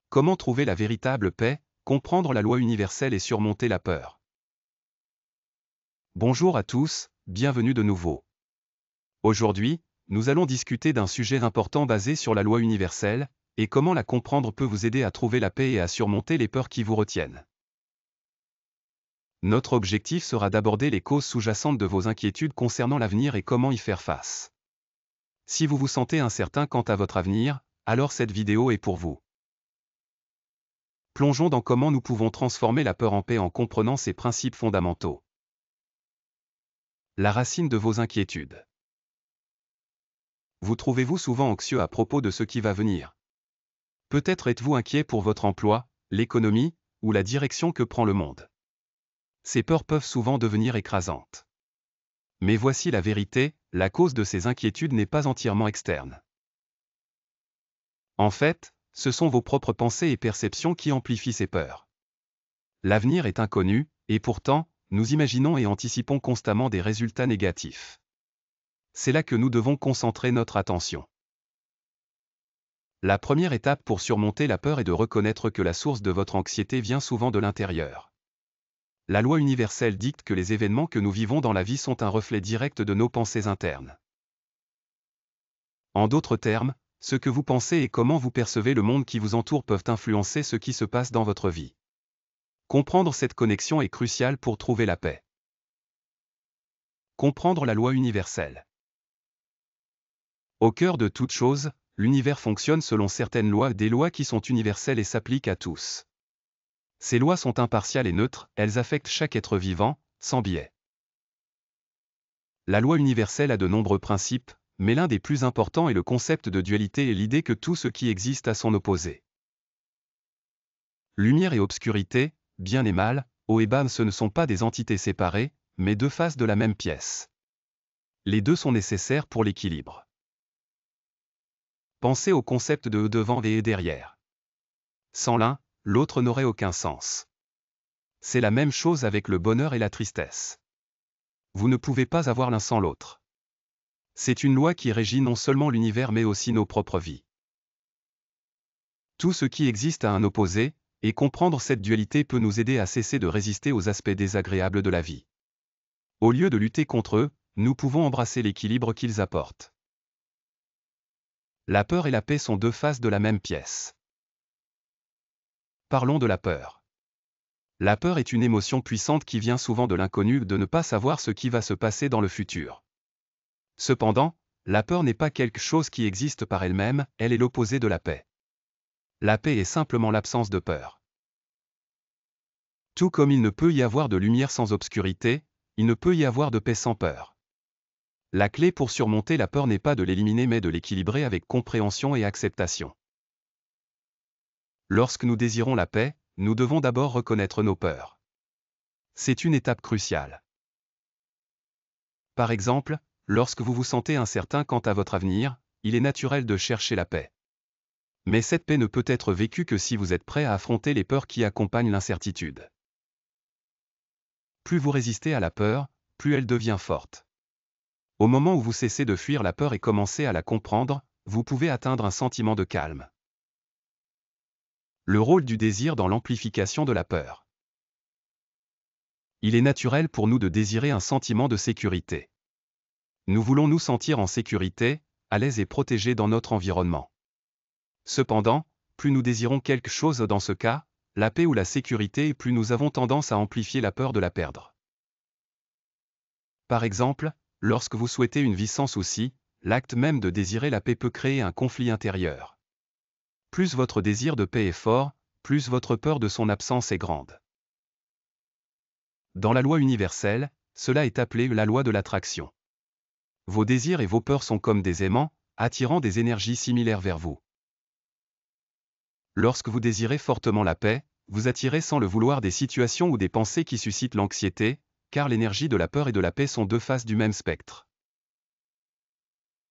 Comment trouver la véritable paix, comprendre la loi universelle et surmonter la peur? Bonjour à tous, bienvenue de nouveau. Aujourd'hui, nous allons discuter d'un sujet important basé sur la loi universelle, et comment la comprendre peut vous aider à trouver la paix et à surmonter les peurs qui vous retiennent. Notre objectif sera d'aborder les causes sous-jacentes de vos inquiétudes concernant l'avenir et comment y faire face. Si vous vous sentez incertain quant à votre avenir, alors cette vidéo est pour vous. Plongeons dans comment nous pouvons transformer la peur en paix en comprenant ses principes fondamentaux. La racine de vos inquiétudes. Vous trouvez-vous souvent anxieux à propos de ce qui va venir? Peut-être êtes-vous inquiet pour votre emploi, l'économie, ou la direction que prend le monde. Ces peurs peuvent souvent devenir écrasantes. Mais voici la vérité, la cause de ces inquiétudes n'est pas entièrement externe. En fait, ce sont vos propres pensées et perceptions qui amplifient ces peurs. L'avenir est inconnu, et pourtant, nous imaginons et anticipons constamment des résultats négatifs. C'est là que nous devons concentrer notre attention. La première étape pour surmonter la peur est de reconnaître que la source de votre anxiété vient souvent de l'intérieur. La loi universelle dicte que les événements que nous vivons dans la vie sont un reflet direct de nos pensées internes. En d'autres termes, ce que vous pensez et comment vous percevez le monde qui vous entoure peuvent influencer ce qui se passe dans votre vie. Comprendre cette connexion est crucial pour trouver la paix. Comprendre la loi universelle. Au cœur de toute chose, l'univers fonctionne selon certaines lois, des lois qui sont universelles et s'appliquent à tous. Ces lois sont impartiales et neutres, elles affectent chaque être vivant, sans biais. La loi universelle a de nombreux principes, mais l'un des plus importants est le concept de dualité et l'idée que tout ce qui existe a son opposé. Lumière et obscurité, bien et mal, haut et bas, ce ne sont pas des entités séparées, mais deux faces de la même pièce. Les deux sont nécessaires pour l'équilibre. Pensez au concept de devant et derrière. Sans l'un, l'autre n'aurait aucun sens. C'est la même chose avec le bonheur et la tristesse. Vous ne pouvez pas avoir l'un sans l'autre. C'est une loi qui régit non seulement l'univers mais aussi nos propres vies. Tout ce qui existe a un opposé, et comprendre cette dualité peut nous aider à cesser de résister aux aspects désagréables de la vie. Au lieu de lutter contre eux, nous pouvons embrasser l'équilibre qu'ils apportent. La peur et la paix sont deux faces de la même pièce. Parlons de la peur. La peur est une émotion puissante qui vient souvent de l'inconnu, de ne pas savoir ce qui va se passer dans le futur. Cependant, la peur n'est pas quelque chose qui existe par elle-même, elle est l'opposé de la paix. La paix est simplement l'absence de peur. Tout comme il ne peut y avoir de lumière sans obscurité, il ne peut y avoir de paix sans peur. La clé pour surmonter la peur n'est pas de l'éliminer mais de l'équilibrer avec compréhension et acceptation. Lorsque nous désirons la paix, nous devons d'abord reconnaître nos peurs. C'est une étape cruciale. Par exemple, lorsque vous vous sentez incertain quant à votre avenir, il est naturel de chercher la paix. Mais cette paix ne peut être vécue que si vous êtes prêt à affronter les peurs qui accompagnent l'incertitude. Plus vous résistez à la peur, plus elle devient forte. Au moment où vous cessez de fuir la peur et commencez à la comprendre, vous pouvez atteindre un sentiment de calme. Le rôle du désir dans l'amplification de la peur. Il est naturel pour nous de désirer un sentiment de sécurité. Nous voulons nous sentir en sécurité, à l'aise et protégés dans notre environnement. Cependant, plus nous désirons quelque chose dans ce cas, la paix ou la sécurité, plus nous avons tendance à amplifier la peur de la perdre. Par exemple, lorsque vous souhaitez une vie sans soucis, l'acte même de désirer la paix peut créer un conflit intérieur. Plus votre désir de paix est fort, plus votre peur de son absence est grande. Dans la loi universelle, cela est appelé la loi de l'attraction. Vos désirs et vos peurs sont comme des aimants, attirant des énergies similaires vers vous. Lorsque vous désirez fortement la paix, vous attirez sans le vouloir des situations ou des pensées qui suscitent l'anxiété, car l'énergie de la peur et de la paix sont deux faces du même spectre.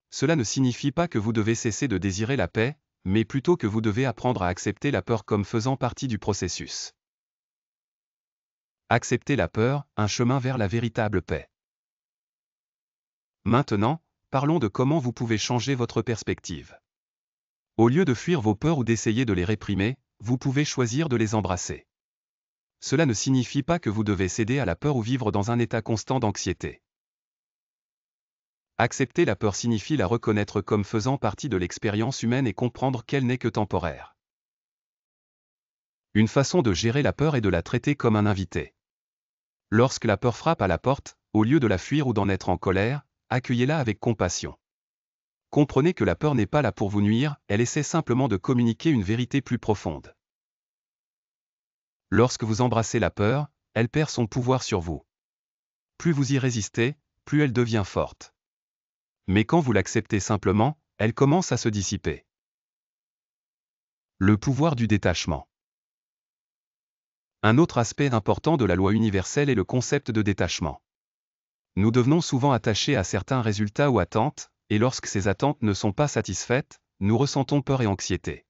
Cela ne signifie pas que vous devez cesser de désirer la paix, mais plutôt que vous devez apprendre à accepter la peur comme faisant partie du processus. Accepter la peur, un chemin vers la véritable paix. Maintenant, parlons de comment vous pouvez changer votre perspective. Au lieu de fuir vos peurs ou d'essayer de les réprimer, vous pouvez choisir de les embrasser. Cela ne signifie pas que vous devez céder à la peur ou vivre dans un état constant d'anxiété. Accepter la peur signifie la reconnaître comme faisant partie de l'expérience humaine et comprendre qu'elle n'est que temporaire. Une façon de gérer la peur est de la traiter comme un invité. Lorsque la peur frappe à la porte, au lieu de la fuir ou d'en être en colère, accueillez-la avec compassion. Comprenez que la peur n'est pas là pour vous nuire, elle essaie simplement de communiquer une vérité plus profonde. Lorsque vous embrassez la peur, elle perd son pouvoir sur vous. Plus vous y résistez, plus elle devient forte. Mais quand vous l'acceptez simplement, elle commence à se dissiper. Le pouvoir du détachement. Un autre aspect important de la loi universelle est le concept de détachement. Nous devenons souvent attachés à certains résultats ou attentes, et lorsque ces attentes ne sont pas satisfaites, nous ressentons peur et anxiété.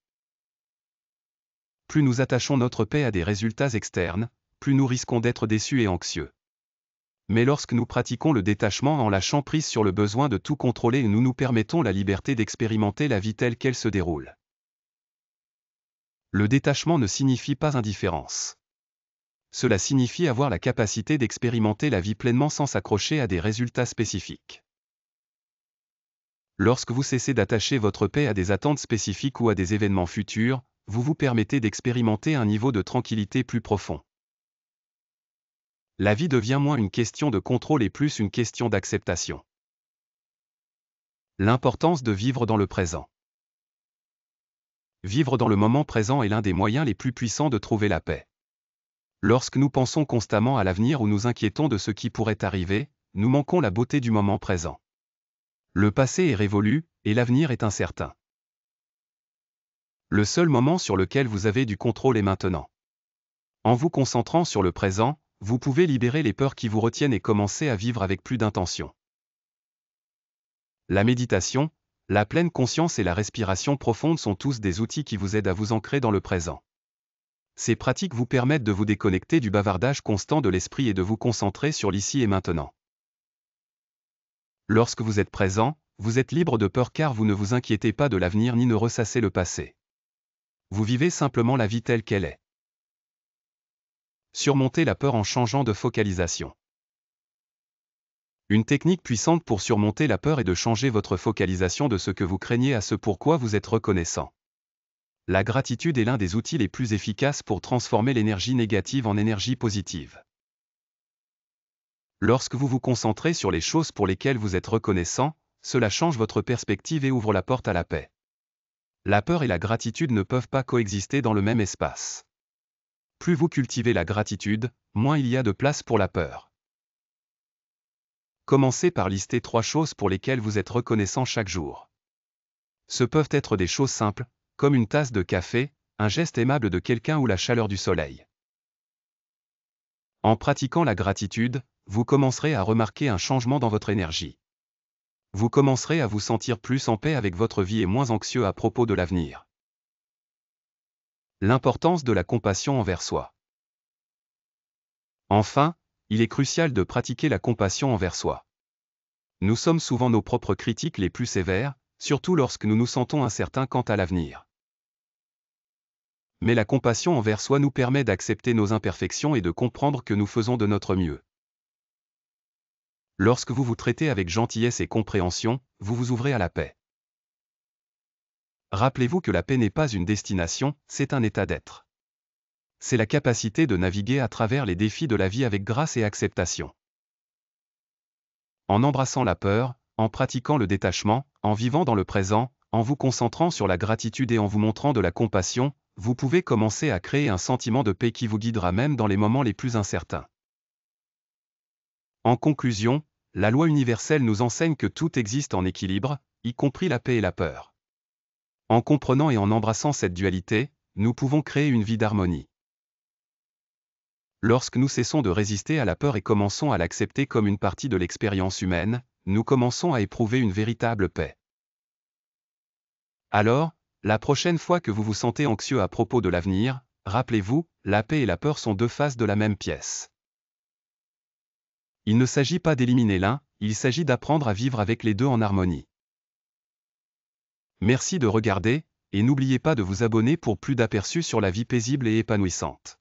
Plus nous attachons notre paix à des résultats externes, plus nous risquons d'être déçus et anxieux. Mais lorsque nous pratiquons le détachement en lâchant prise sur le besoin de tout contrôler, nous nous permettons la liberté d'expérimenter la vie telle qu'elle se déroule. Le détachement ne signifie pas indifférence. Cela signifie avoir la capacité d'expérimenter la vie pleinement sans s'accrocher à des résultats spécifiques. Lorsque vous cessez d'attacher votre paix à des attentes spécifiques ou à des événements futurs, vous vous permettez d'expérimenter un niveau de tranquillité plus profond. La vie devient moins une question de contrôle et plus une question d'acceptation. L'importance de vivre dans le présent. Vivre dans le moment présent est l'un des moyens les plus puissants de trouver la paix. Lorsque nous pensons constamment à l'avenir ou nous inquiétons de ce qui pourrait arriver, nous manquons la beauté du moment présent. Le passé est révolu, et l'avenir est incertain. Le seul moment sur lequel vous avez du contrôle est maintenant. En vous concentrant sur le présent, vous pouvez libérer les peurs qui vous retiennent et commencer à vivre avec plus d'intention. La méditation, la pleine conscience et la respiration profonde sont tous des outils qui vous aident à vous ancrer dans le présent. Ces pratiques vous permettent de vous déconnecter du bavardage constant de l'esprit et de vous concentrer sur l'ici et maintenant. Lorsque vous êtes présent, vous êtes libre de peur car vous ne vous inquiétez pas de l'avenir ni ne ressassez le passé. Vous vivez simplement la vie telle qu'elle est. Surmonter la peur en changeant de focalisation. Une technique puissante pour surmonter la peur est de changer votre focalisation de ce que vous craignez à ce pourquoi vous êtes reconnaissant. La gratitude est l'un des outils les plus efficaces pour transformer l'énergie négative en énergie positive. Lorsque vous vous concentrez sur les choses pour lesquelles vous êtes reconnaissant, cela change votre perspective et ouvre la porte à la paix. La peur et la gratitude ne peuvent pas coexister dans le même espace. Plus vous cultivez la gratitude, moins il y a de place pour la peur. Commencez par lister 3 choses pour lesquelles vous êtes reconnaissant chaque jour. Ce peuvent être des choses simples, comme une tasse de café, un geste aimable de quelqu'un ou la chaleur du soleil. En pratiquant la gratitude, vous commencerez à remarquer un changement dans votre énergie. Vous commencerez à vous sentir plus en paix avec votre vie et moins anxieux à propos de l'avenir. L'importance de la compassion envers soi. Enfin, il est crucial de pratiquer la compassion envers soi. Nous sommes souvent nos propres critiques les plus sévères, surtout lorsque nous nous sentons incertains quant à l'avenir. Mais la compassion envers soi nous permet d'accepter nos imperfections et de comprendre que nous faisons de notre mieux. Lorsque vous vous traitez avec gentillesse et compréhension, vous vous ouvrez à la paix. Rappelez-vous que la paix n'est pas une destination, c'est un état d'être. C'est la capacité de naviguer à travers les défis de la vie avec grâce et acceptation. En embrassant la peur, en pratiquant le détachement, en vivant dans le présent, en vous concentrant sur la gratitude et en vous montrant de la compassion, vous pouvez commencer à créer un sentiment de paix qui vous guidera même dans les moments les plus incertains. En conclusion, la loi universelle nous enseigne que tout existe en équilibre, y compris la paix et la peur. En comprenant et en embrassant cette dualité, nous pouvons créer une vie d'harmonie. Lorsque nous cessons de résister à la peur et commençons à l'accepter comme une partie de l'expérience humaine, nous commençons à éprouver une véritable paix. Alors, la prochaine fois que vous vous sentez anxieux à propos de l'avenir, rappelez-vous, la paix et la peur sont 2 faces de la même pièce. Il ne s'agit pas d'éliminer l'un, il s'agit d'apprendre à vivre avec les 2 en harmonie. Merci de regarder, Et n'oubliez pas de vous abonner pour plus d'aperçus sur la vie paisible et épanouissante.